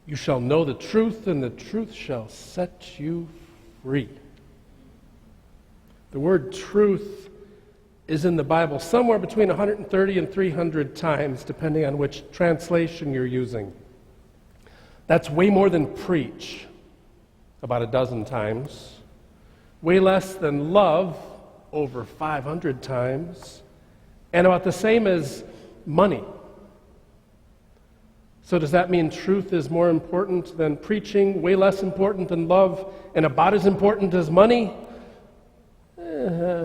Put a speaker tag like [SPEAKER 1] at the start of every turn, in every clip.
[SPEAKER 1] You shall know the truth, and the truth shall set you free. The word truth is in the Bible somewhere between 130 and 300 times, depending on which translation you're using. That's way more than preach, about a dozen times. Way less than love, over 500 times. And about the same as money. So does that mean truth is more important than preaching, way less important than love, and about as important as money?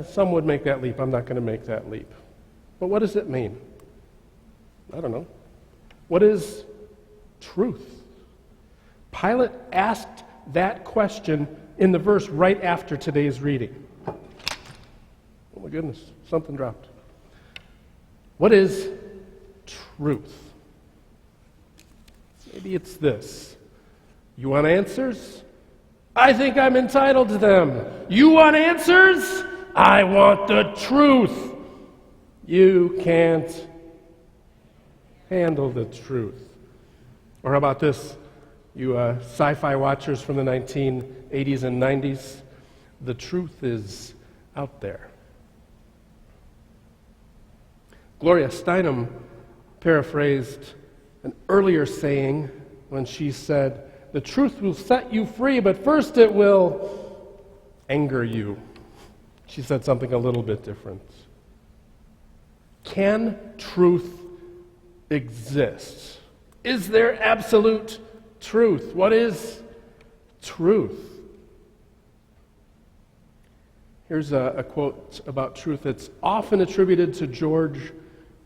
[SPEAKER 1] Some would make that leap. I'm not going to make that leap. But what does it mean? I don't know. What is truth? Pilate asked that question in the verse right after today's reading. Oh my goodness, something dropped. What is truth? Maybe it's this. You want answers? I think I'm entitled to them. You want answers? I want the truth. You can't handle the truth. Or how about this? You sci-fi watchers from the 1980s and 90s, the truth is out there. Gloria Steinem paraphrased an earlier saying when she said, "The truth will set you free, but first it will anger you." She said something a little bit different. Can truth exist? Is there absolute truth? What is truth? Here's a quote about truth that's often attributed to George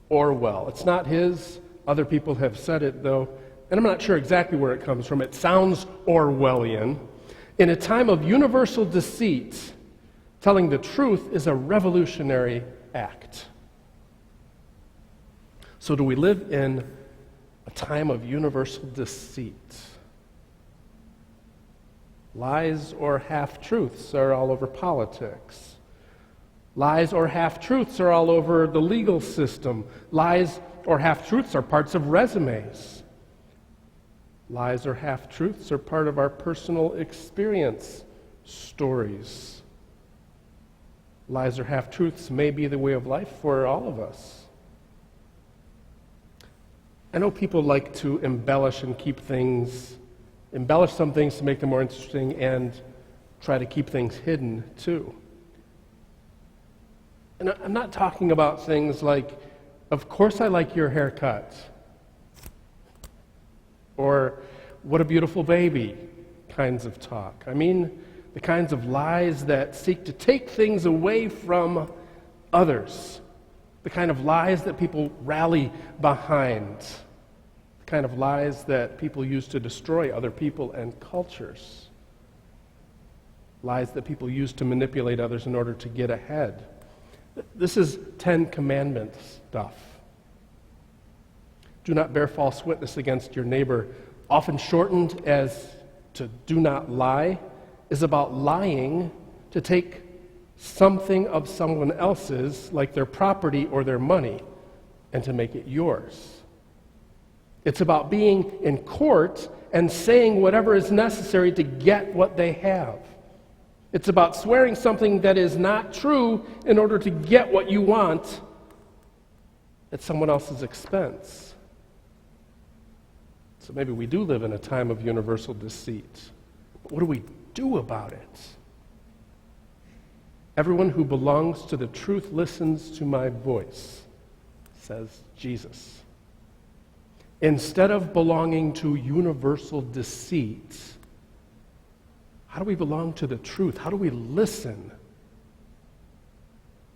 [SPEAKER 1] Orwell. It's not his. Other people have said it, though, and I'm not sure exactly where it comes from. It sounds Orwellian. In a time of universal deceit, telling the truth is a revolutionary act. So do we live in a time of universal deceit? Lies or half-truths are all over politics. Lies or half-truths are all over the legal system. Lies or half-truths are parts of resumes. Lies or half-truths are part of our personal experience stories. Lies or half-truths may be the way of life for all of us. I know people like to embellish some things to make them more interesting and try to keep things hidden too. And I'm not talking about things like, "Of course I like your haircut," or "what a beautiful baby" kinds of talk. I mean the kinds of lies that seek to take things away from others. The kind of lies that people rally behind. The kind of lies that people use to destroy other people and cultures. Lies that people use to manipulate others in order to get ahead. This is 10 Commandments stuff. Do not bear false witness against your neighbor, often shortened as to do not lie, is about lying to take something of someone else's, like their property or their money, and to make it yours. It's about being in court and saying whatever is necessary to get what they have. It's about swearing something that is not true in order to get what you want at someone else's expense. So maybe we do live in a time of universal deceit. But what do we do about it? Everyone who belongs to the truth listens to my voice, says Jesus. Instead of belonging to universal deceit, how do we belong to the truth? How do we listen?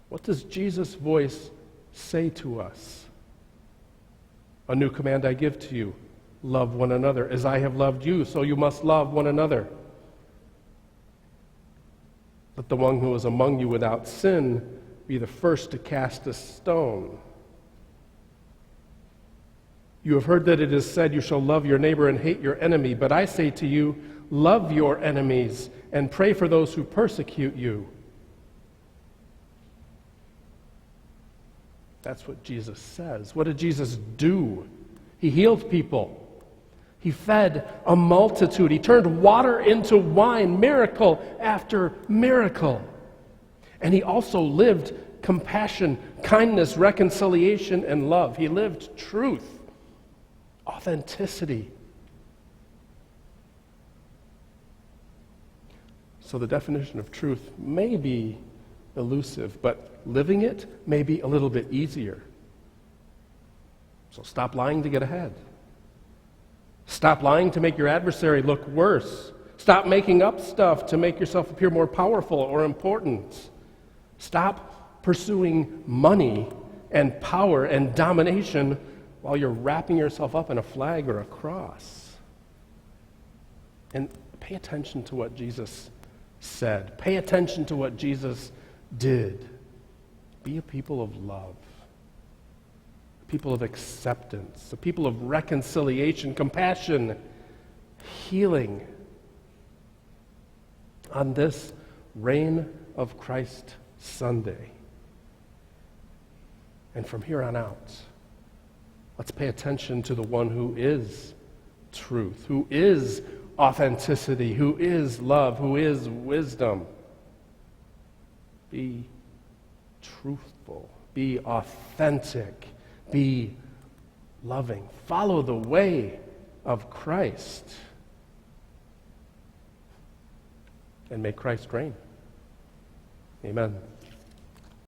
[SPEAKER 1] What does Jesus' voice say to us? "A new command I give to you, love one another. As I have loved you, so you must love one another. Let the one who is among you without sin be the first to cast a stone. You have heard that it is said, you shall love your neighbor and hate your enemy. But I say to you, love your enemies and pray for those who persecute you." That's what Jesus says. What did Jesus do? He healed people. He fed a multitude. He turned water into wine, miracle after miracle. And he also lived compassion, kindness, reconciliation, and love. He lived truth, authenticity. So the definition of truth may be elusive, but living it may be a little bit easier. So stop lying to get ahead. Stop lying to make your adversary look worse. Stop making up stuff to make yourself appear more powerful or important. Stop pursuing money and power and domination while you're wrapping yourself up in a flag or a cross. And pay attention to what Jesus said. Pay attention to what Jesus did. Be a people of love. People of acceptance, a people of reconciliation, compassion, healing. On this Reign of Christ Sunday. And from here on out, let's pay attention to the one who is truth, who is authenticity, who is love, who is wisdom. Be truthful, be authentic, be loving. Follow the way of Christ. And may Christ reign. Amen.